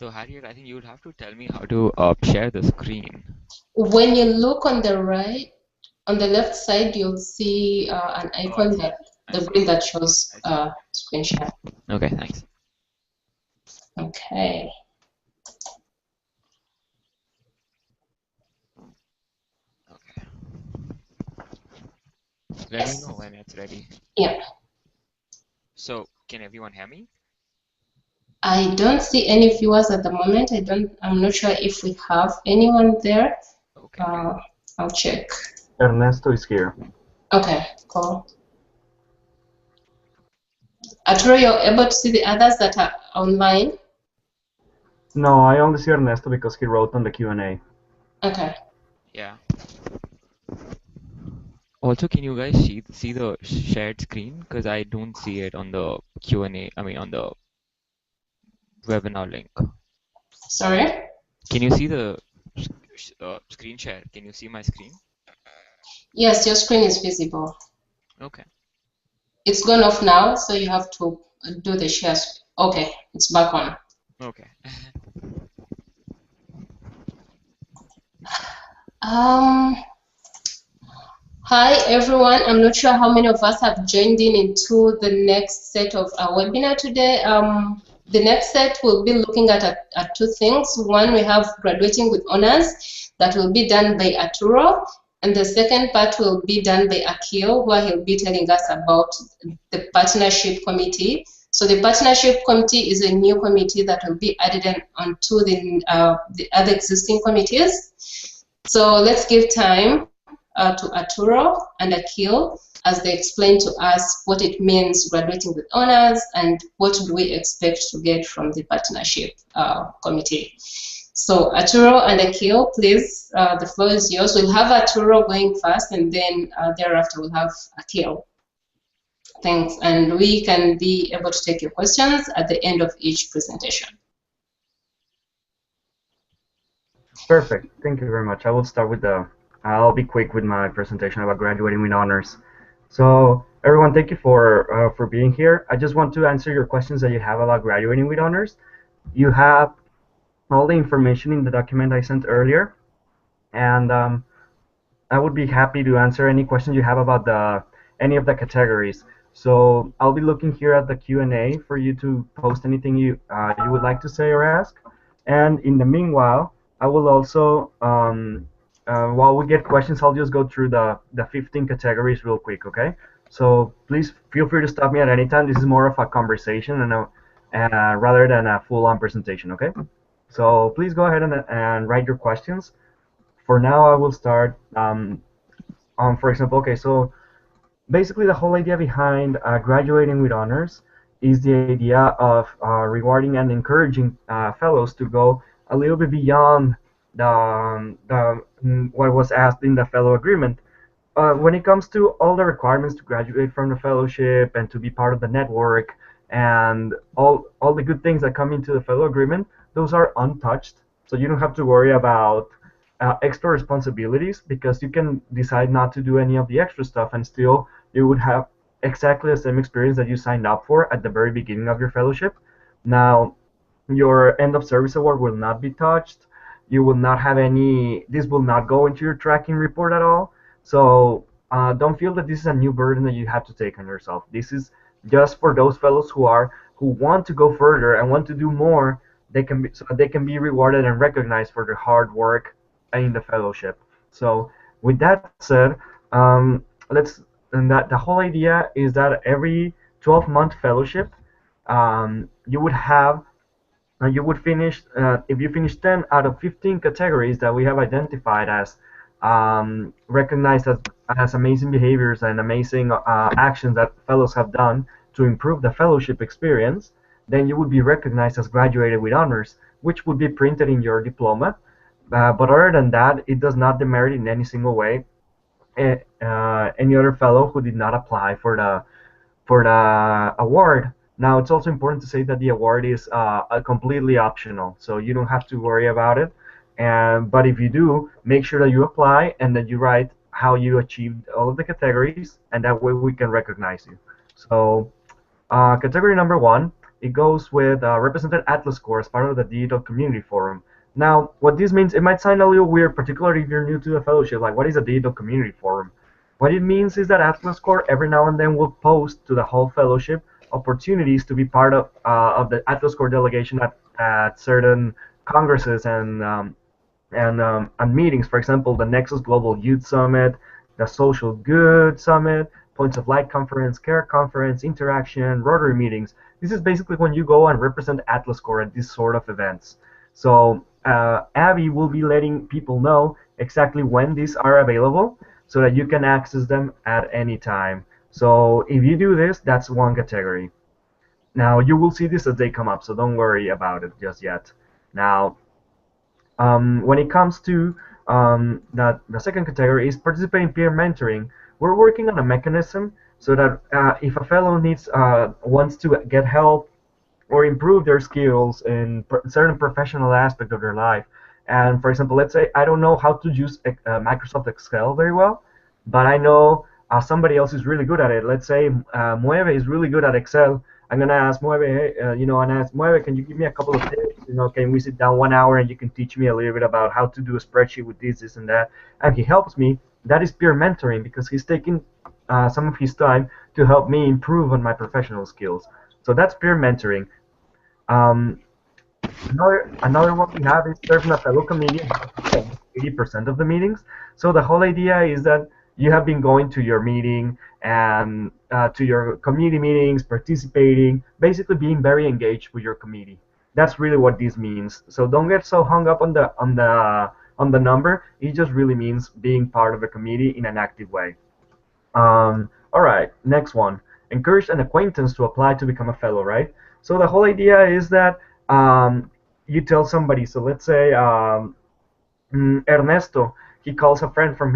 So Harriet, I think you would have to tell me how to share the screen. When you look on the right, on the left side, you'll see an Oh, I icon see. that I the see. green that shows I see. screen share. Okay, thanks. Okay. Okay. Let me Yes. know when it's ready. Yeah. So, can everyone hear me? I don't see any viewers at the moment. I'm not sure if we have anyone there. Okay. I'll check. Ernesto is here. Okay, cool. Arturo, you're able to see the others that are online? No, I only see Ernesto because he wrote on the Q&A. Okay. Yeah. Also, can you guys see the shared screen? Because I don't see it on the Q&A, I mean on the webinar link. Sorry? Can you see the screen share? Can you see my screen? Yes, your screen is visible. Okay. It's gone off now, so you have to do the share. Okay, it's back on. Okay. Hi everyone. I'm not sure how many of us have joined in into the next set of our webinar today. The next set will be looking at two things. One, we have graduating with honors that will be done by Arturo, and the second part will be done by Akhil, where he'll be telling us about the partnership committee. So the partnership committee is a new committee that will be added onto the other existing committees. So let's give time to Arturo and Akhil as they explain to us what it means graduating with honors and what do we expect to get from the partnership committee. So Arturo and Akhil, please, the floor is yours. We'll have Arturo going first, and then thereafter we'll have Akhil. Thanks, and we can be able to take your questions at the end of each presentation. Perfect. Thank you very much. I will start with I'll be quick with my presentation about graduating with honors. So everyone, thank you for being here. I just want to answer your questions that you have about graduating with honors. You have all the information in the document I sent earlier, and I would be happy to answer any questions you have about any of the categories. So I'll be looking here at the Q&A for you to post anything you would like to say or ask. And in the meanwhile, I will also, while we get questions, I'll just go through the 15 categories real quick, okay? So please feel free to stop me at any time. This is more of a conversation and rather than a full-on presentation, okay? So please go ahead and write your questions. For now, I will start. For example, okay, so basically the whole idea behind graduating with honors is the idea of rewarding and encouraging fellows to go a little bit beyond what was asked in the fellow agreement. When it comes to all the requirements to graduate from the fellowship and to be part of the network and all the good things that come into the fellow agreement, those are untouched. So you don't have to worry about extra responsibilities because you can decide not to do any of the extra stuff and still you would have exactly the same experience that you signed up for at the very beginning of your fellowship. Now, your end of service award will not be touched. You will not have any, this will not go into your tracking report at all. So don't feel that this is a new burden that you have to take on yourself. This is just for those fellows who want to go further and want to do more. They can be rewarded and recognized for their hard work in the fellowship. So with that said, let's and that the whole idea is that every 12-month fellowship, you would finish if you finish 10 out of 15 categories that we have identified as recognized as amazing behaviors and amazing actions that fellows have done to improve the fellowship experience, then you would be recognized as graduated with honors, which would be printed in your diploma. But other than that, it does not demerit in any single way any other fellow who did not apply for the award. Now, it's also important to say that the award is completely optional, so you don't have to worry about it. But if you do, make sure that you apply and that you write how you achieved all of the categories, and that way we can recognize you. So, category number one it goes with represented Atlas Core as part of the digital community forum. Now, what this means, it might sound a little weird, particularly if you're new to the fellowship, like what is a digital community forum? What it means is that Atlas Core every now and then will post to the whole fellowship opportunities to be part of the Atlas Core delegation at certain congresses and meetings. For example, the Nexus Global Youth Summit, the Social Good Summit, Points of Light Conference, CARE Conference, Interaction, Rotary meetings. This is basically when you go and represent Atlas Core at these sort of events. So Abby will be letting people know exactly when these are available so that you can access them at any time. So if you do this, that's one category. Now you will see this as they come up, so don't worry about it just yet. Now, when it comes to the second category is participating peer mentoring. We're working on a mechanism so that if a fellow wants to get help or improve their skills in certain professional aspect of their life, and for example, let's say I don't know how to use Microsoft Excel very well, but I know somebody else is really good at it. Let's say Mueve is really good at Excel. I'm gonna ask Mueve, hey, and ask Mueve, can you give me a couple of tips? Can we sit down 1 hour and you can teach me a little bit about how to do a spreadsheet with this, and that? And he helps me. That is peer mentoring because he's taking some of his time to help me improve on my professional skills. So that's peer mentoring. Um, another one we have is serving a fellow comedian, 80% of the meetings. So the whole idea is that you have been going to your meeting and to your community meetings, participating, basically being very engaged with your committee. That's really what this means. So don't get so hung up on the number. It just really means being part of a committee in an active way. All right, next one. Encourage an acquaintance to apply to become a fellow, right? So the whole idea is that you tell somebody. So let's say Ernesto, he calls a friend from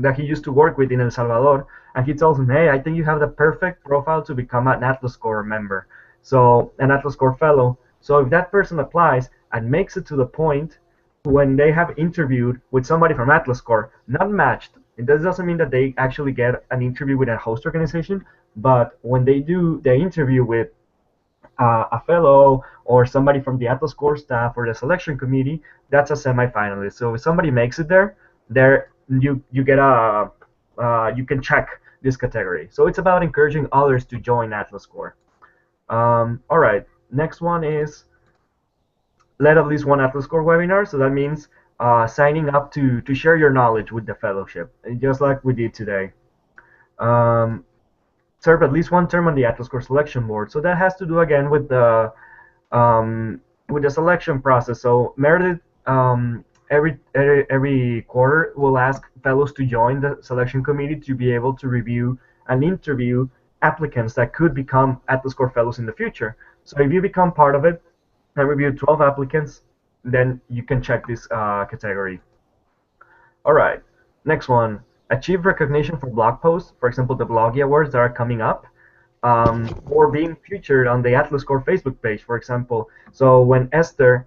that he used to work with in El Salvador, and he tells him, hey, I think you have the perfect profile to become an Atlas Core member, so an Atlas Core fellow. So if that person applies and makes it to the point when they have interviewed with somebody from Atlas Core, not matched, it doesn't mean that they actually get an interview with a host organization, but when they do the interview with a fellow or somebody from the Atlas Core staff or the selection committee, that's a semifinalist. So if somebody makes it there you get you can check this category. So it's about encouraging others to join Atlas Core. All right, next one is lead at least one Atlas Core webinar. So that means signing up to share your knowledge with the fellowship, just like we did today. Serve at least one term on the Atlas Core selection board. So that has to do again with the selection process. So Meredith every quarter will ask fellows to join the selection committee to be able to review and interview applicants that could become Atlas Core fellows in the future. So if you become part of it and review 12 applicants, then you can check this category. All right, next one. Achieve recognition for blog posts, for example, the Blogy Awards that are coming up, or being featured on the Atlas Core Facebook page, for example. So when Esther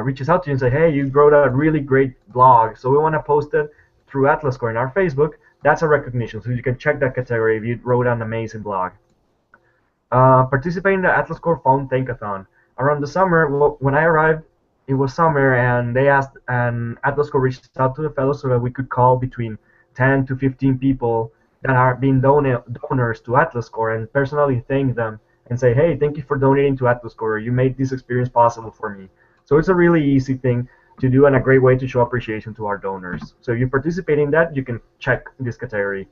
reaches out to you and say, hey, you wrote a really great blog, so we want to post it through Atlas Core in our Facebook, that's a recognition. So you can check that category if you wrote an amazing blog. Participate in the Atlas Core Phone Tankathon. Around the summer, when I arrived, it was summer, and they asked, and Atlas Core reached out to the fellows so that we could call between 10 to 15 people that are being donors to Atlas Core and personally thank them and say, hey, thank you for donating to Atlas Core. You made this experience possible for me. So it's a really easy thing to do and a great way to show appreciation to our donors. So if you participate in that, you can check this category.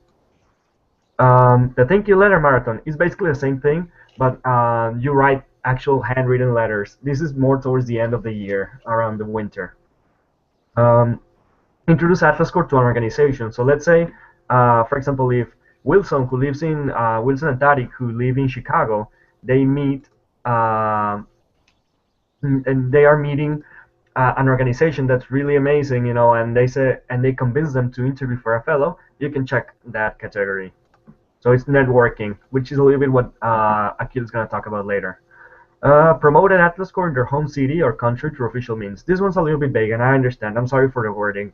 The thank you letter marathon is basically the same thing, but you write actual handwritten letters. This is more towards the end of the year, around the winter. Introduce Atlas Core to an organization. So let's say, for example, if Wilson, who lives in Wilson and Tariq, who live in Chicago, they meet and they are meeting an organization that's really amazing, and they convince them to interview for a fellow. You can check that category. So it's networking, which is a little bit what Akhil is going to talk about later. Promote an Atlas Core in their home city or country through official means. This one's a little bit vague, and I understand. I'm sorry for the wording.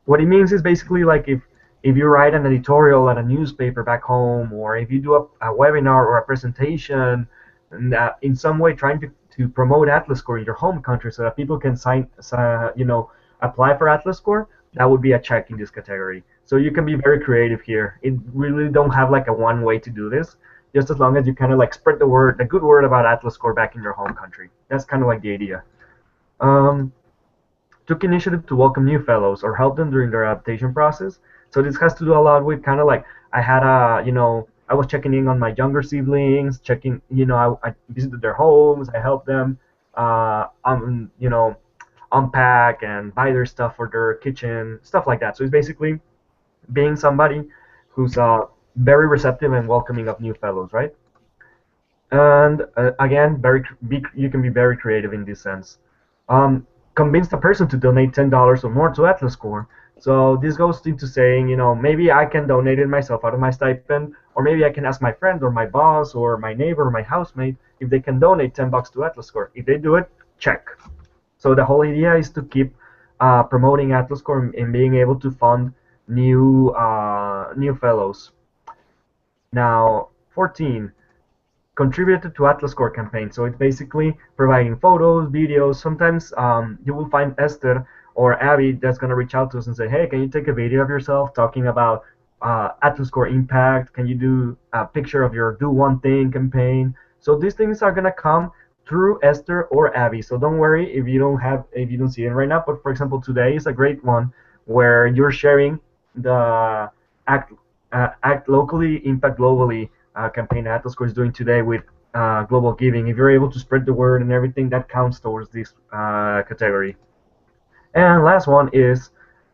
What it means is basically like if if you write an editorial at a newspaper back home, or if you do a webinar or a presentation, and in some way trying to promote Atlas Core in your home country so that people can apply for Atlas Core, that would be a check in this category. So you can be very creative here. It really don't have like a one way to do this, just as long as you kind of like spread the word, the good word about Atlas Core back in your home country. That's kind of like the idea. Um, Took initiative to welcome new fellows or help them during their adaptation process. So this has to do a lot with kind of like I had I was checking in on my younger siblings, checking, I visited their homes, I helped them, unpack and buy their stuff for their kitchen, stuff like that. So it's basically being somebody who's very receptive and welcoming of new fellows, right? And again, you can be very creative in this sense. Convince the person to donate $10 or more to Atlas Core. So this goes into saying, maybe I can donate it myself out of my stipend, or maybe I can ask my friend or my boss or my neighbor or my housemate if they can donate $10 to Atlas Core. If they do it, check. So the whole idea is to keep promoting Atlas Core and being able to fund new fellows. Now, 14, contributed to Atlas Core campaign. So it's basically providing photos, videos. Sometimes you will find Esther or Abby that's going to reach out to us and say, hey, can you take a video of yourself talking about Atlas Core impact? Can you do a picture of your Do One Thing campaign? So these things are going to come through Esther or Abby. So don't worry if you don't see it right now. But for example, today is a great one where you're sharing the Act Locally, Impact Globally campaign that Atlas Core is doing today with global giving. If you're able to spread the word and everything, that counts towards this category. And last one is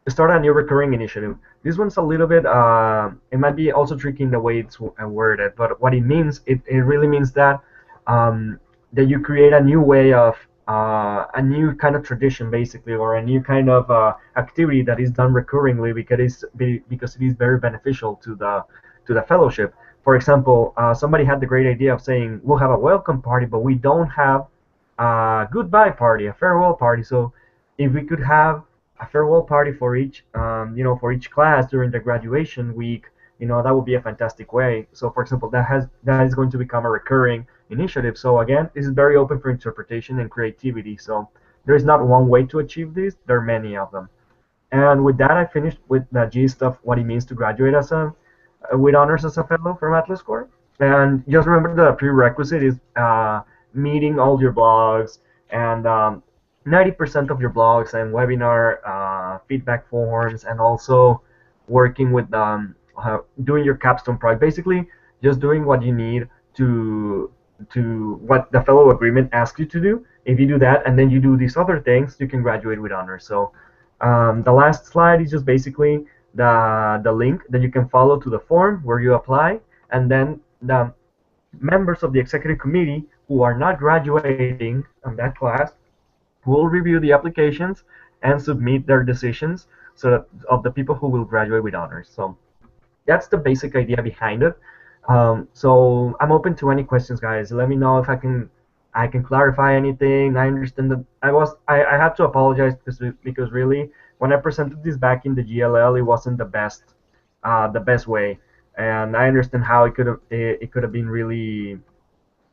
start a new recurring initiative. This one's a little bit, it might be also tricky in the way it's worded, but what it means, it really means that that you create a new way of, a new kind of tradition, basically, or a new kind of activity that is done recurringly because it is very beneficial to the fellowship. For example, somebody had the great idea of saying, we'll have a welcome party, but we don't have a goodbye party, a farewell party. So if we could have a farewell party for each, for each class during the graduation week, that would be a fantastic way. So for example, that is going to become a recurring initiative. So again, this is very open for interpretation and creativity. So there is not one way to achieve this. There are many of them. And with that, I finished with the gist of what it means to graduate with honors as a fellow from Atlas Core. And just remember the prerequisite is meeting all your blogs and 90% of your blogs and webinar feedback forms, and also working with doing your capstone project. Basically, just doing what you need to what the fellow agreement asks you to do. If you do that and then you do these other things, you can graduate with honors. So the last slide is just basically the link that you can follow to the form where you apply, and then the members of the executive committee who are not graduating on that class will review the applications and submit their decisions of the people who will graduate with honors. So that's the basic idea behind it. So I'm open to any questions, guys. Let me know if I can clarify anything. I understand that I had to apologize because really when I presented this back in the GLL, it wasn't the best way, and I understand how it could have been really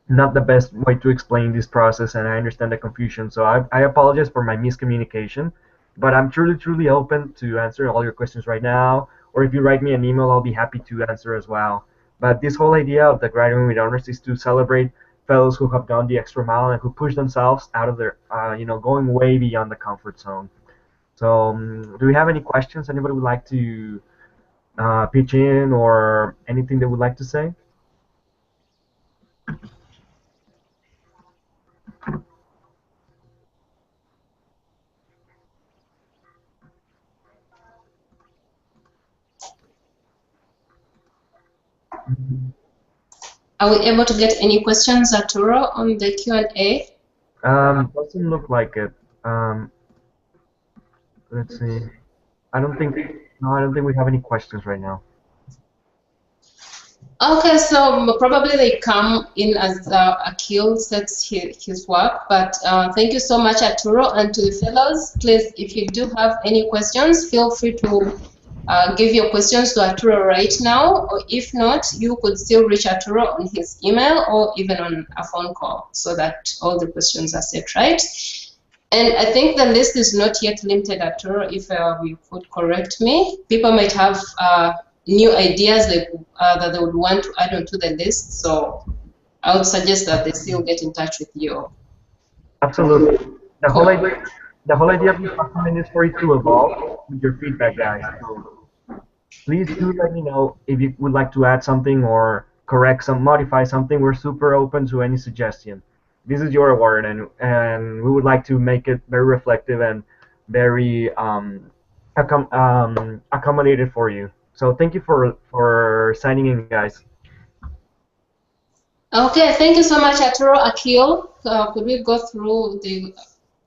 not the best way to explain this process, and I understand the confusion. So I apologize for my miscommunication, but I'm truly open to answer all your questions right now, or if you write me an email, I'll be happy to answer as well. But this whole idea of the graduating with honors is to celebrate fellows who have gone the extra mile and who push themselves out of their, going way beyond the comfort zone. So do we have any questions? Anybody would like to pitch in, or anything they would like to say? Are we able to get any questions, Arturo, on the Q&A? Doesn't look like it. Let's see. I don't think we have any questions right now. Okay, so probably they come in as Akhil sets his work, but thank you so much, Arturo, and to the fellows. Please, if you do have any questions, feel free to give your questions to Arturo right now, or if not, you could still reach Arturo on his email or even on a phone call so that all the questions are set right. And I think the list is not yet limited, Arturo, if you could correct me. People might have new ideas that they would want to add onto the list, so I would suggest that they still get in touch with you. Absolutely. The whole Cool. idea, the whole idea of this document is for it to evolve with your feedback, guys. So please do let me know if you would like to add something or correct some, modify something. We're super open to any suggestion. This is your award, and we would like to make it very reflective and very accommodated for you. So thank you for signing in, guys. Okay, thank you so much, Arturo. Akhil, could we go through the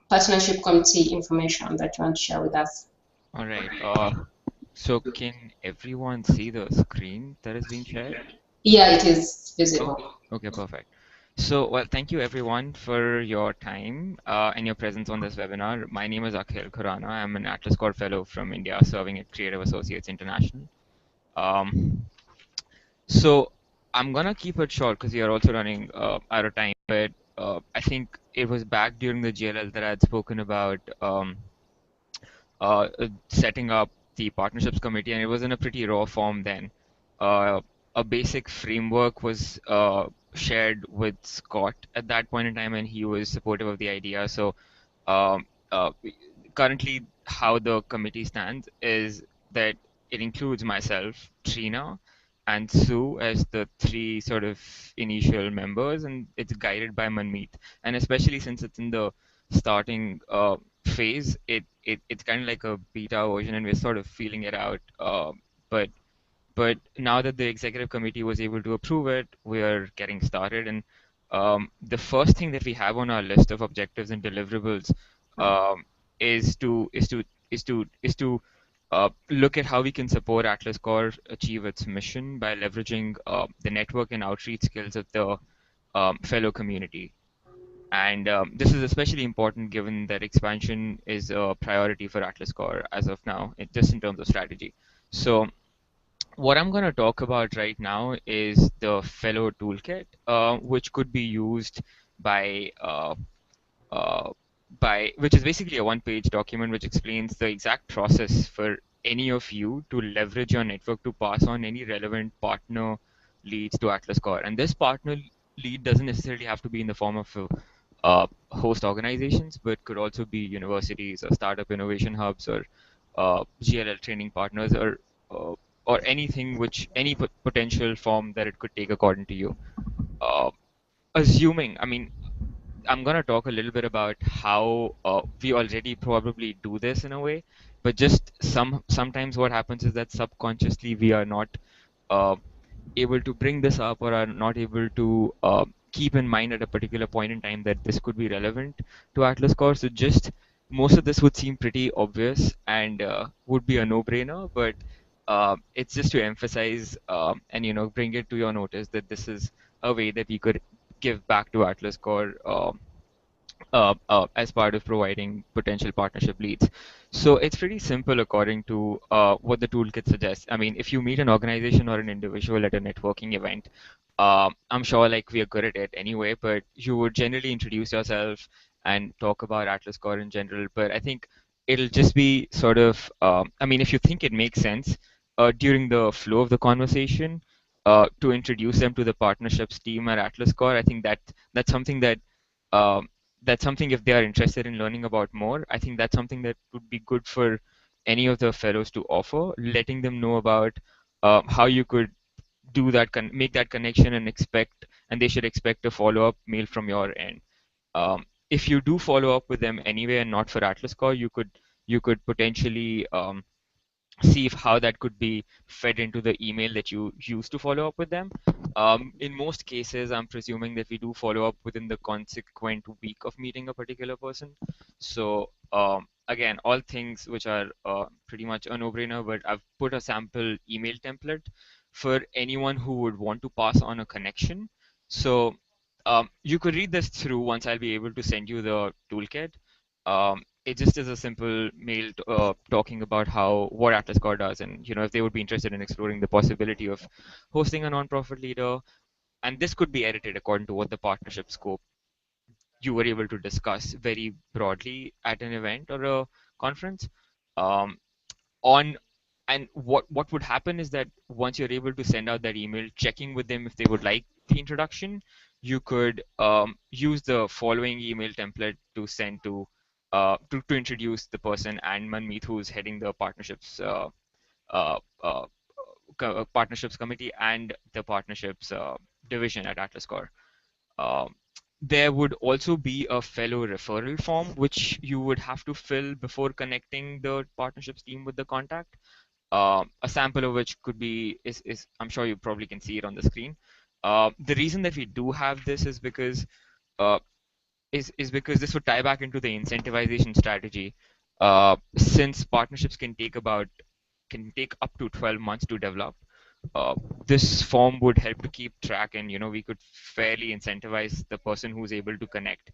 partnership committee information that you want to share with us? All right. So can everyone see the screen that is being shared? Yeah, it is visible. Okay, perfect. So, well, thank you everyone for your time and your presence on this webinar. My name is Akhil Khurana. I'm an Atlas Core Fellow from India, serving at Creative Associates International. So I'm gonna keep it short because we are also running out of time. But I think it was back during the JLL that I had spoken about setting up the partnerships committee, and it was in a pretty raw form then. A basic framework was shared with Scott at that point in time, and he was supportive of the idea. So um, uh, currently, how the committee stands is that it includes myself, Trina, and Sue as the three sort of initial members, and it's guided by Manmeet. And especially since it's in the starting phase, it's kind of like a beta version, and we're sort of feeling it out. But but now that the executive committee was able to approve it, we are getting started. And the first thing that we have on our list of objectives and deliverables um, is to look at how we can support Atlas Core achieve its mission by leveraging the network and outreach skills of the fellow community. And this is especially important given that expansion is a priority for Atlas Core as of now, just in terms of strategy. So what I'm going to talk about right now is the Fellow Toolkit, which could be used by uh, which is basically a one-page document which explains the exact process for any of you to leverage your network to pass on any relevant partner leads to Atlas Core. And this partner lead doesn't necessarily have to be in the form of host organizations, but could also be universities or startup innovation hubs or GLL training partners uh, or anything which any potential form that it could take according to you. Uh, Assuming, I mean, I'm gonna talk a little bit about how we already probably do this in a way, but just sometimes what happens is that subconsciously we are not uh, able to bring this up or are not able to keep in mind at a particular point in time that this could be relevant to Atlas Core. So just most of this would seem pretty obvious and would be a no-brainer, but it's just to emphasize and bring it to your notice that this is a way that we could give back to Atlas Core as part of providing potential partnership leads. So it's pretty simple according to what the toolkit suggests. I mean, if you meet an organization or an individual at a networking event, I'm sure like we are good at it anyway, but you would generally introduce yourself and talk about Atlas Core in general. But I think it'll just be sort of, I mean, if you think it makes sense during the flow of the conversation to introduce them to the partnerships team at Atlas Core, I think that's something that um, that's something if they are interested in learning about more, I think that's something that would be good for any of the fellows to offer, letting them know about how you could do that, make that connection and they should expect a follow-up mail from your end. If you do follow up with them anyway and not for Atlas Core, you could potentially see if how that could be fed into the email that you use to follow up with them. In most cases, I'm presuming that we do follow up within the consequent week of meeting a particular person. So again, all things which are pretty much a no-brainer, but I've put a sample email template for anyone who would want to pass on a connection. So you could read this through once I'll be able to send you the toolkit. it just is a simple mail talking about what Atlas Core does, and if they would be interested in exploring the possibility of hosting a nonprofit leader. And this could be edited according to what the partnership scope you were able to discuss very broadly at an event or a conference. Um, on and what would happen is that once you're able to send out that email, checking with them if they would like the introduction, you could use the following email template to send to introduce the person and Manmeet, who's heading the uh, uh, partnerships committee and the partnerships division at Atlas Core. Um, there would also be a fellow referral form which you would have to fill before connecting the partnerships team with the contact. A sample of which could be is I'm sure you probably can see it on the screen. The reason that we do have this is because uh, because this would tie back into the incentivization strategy. Since partnerships can take up to 12 months to develop, uh, this form would help to keep track, and we could fairly incentivize the person who's able to connect.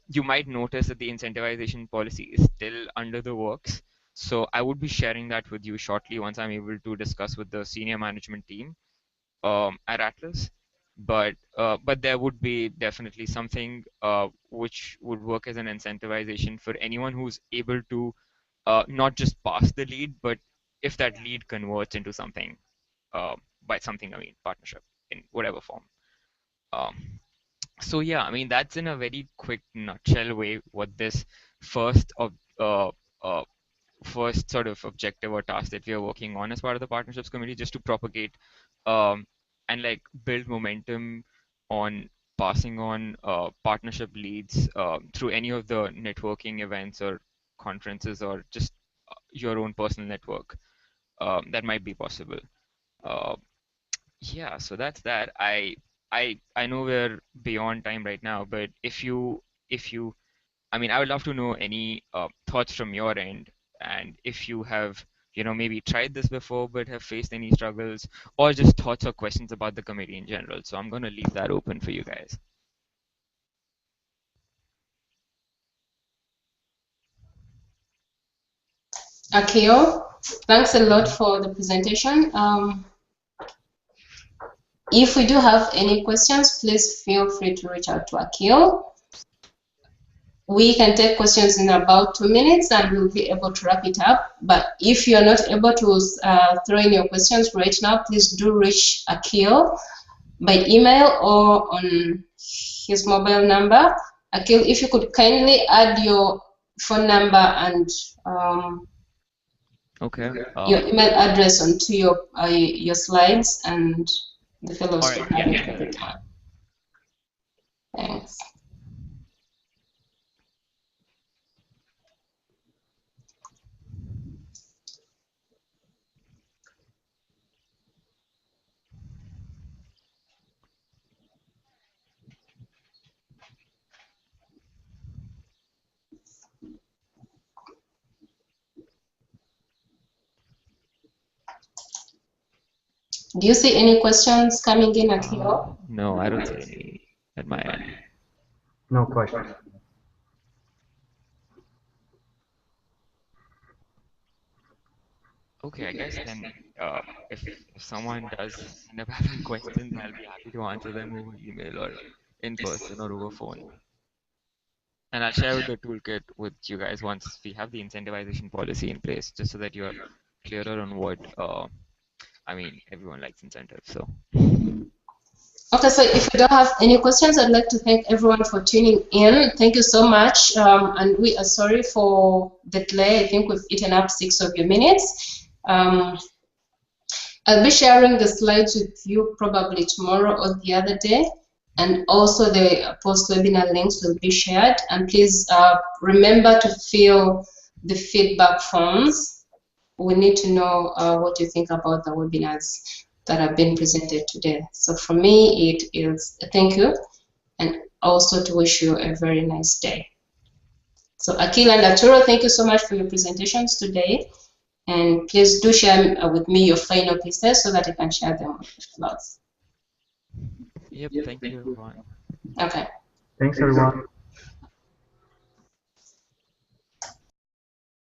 You might notice that the incentivization policy is still under the works, so I would be sharing that with you shortly once I'm able to discuss with the senior management team at Atlas. But there would be definitely something which would work as an incentivization for anyone who's able to not just pass the lead, but if that lead converts into something, by something I mean partnership in whatever form. Um, so yeah, I mean that's in a very quick nutshell way what this first of uh, first sort of objective or task that we are working on as part of the partnerships committee, just to propagate um, and like build momentum on passing on partnership leads through any of the networking events or conferences or just your own personal network that might be possible. Uh, yeah, so that's that. I know we're beyond time right now, but if you I mean, I would love to know any thoughts from your end, and if you have, maybe tried this before but have faced any struggles, or just thoughts or questions about the committee in general. So I'm going to leave that open for you guys. Akhil, thanks a lot for the presentation. If we do have any questions, please feel free to reach out to Akhil. We can take questions in about 2 minutes and we'll be able to wrap it up. But if you're not able to throw in your questions right now, please do reach Akhil by email or on his mobile number. Akhil, if you could kindly add your phone number and Okay. your email address onto your slides, and the fellows All can right. have Yeah. it every time. Thanks. Do you see any questions coming in, Akhil? No, I don't see any at my end. No questions. Okay, I guess then if someone does end up having questions, I'll be happy to answer them over email or in person or over phone. And I'll share the toolkit with you guys once we have the incentivization policy in place, just so that you're clearer on what I mean, everyone likes incentives, so. Okay, so if you don't have any questions, I'd like to thank everyone for tuning in. Thank you so much, and we are sorry for the delay. I think we've eaten up 6 of your minutes. I'll be sharing the slides with you probably tomorrow or the other day, and also the post-webinar links will be shared. And please remember to fill the feedback forms. We need to know what you think about the webinars that have been presented today. So for me, it is a thank you, and also to wish you a very nice day. So Akhil and Arturo, thank you so much for your presentations today. And please do share with me your final pieces so that I can share them with the class. Yep, thank you, everyone. Okay. Thanks, everyone.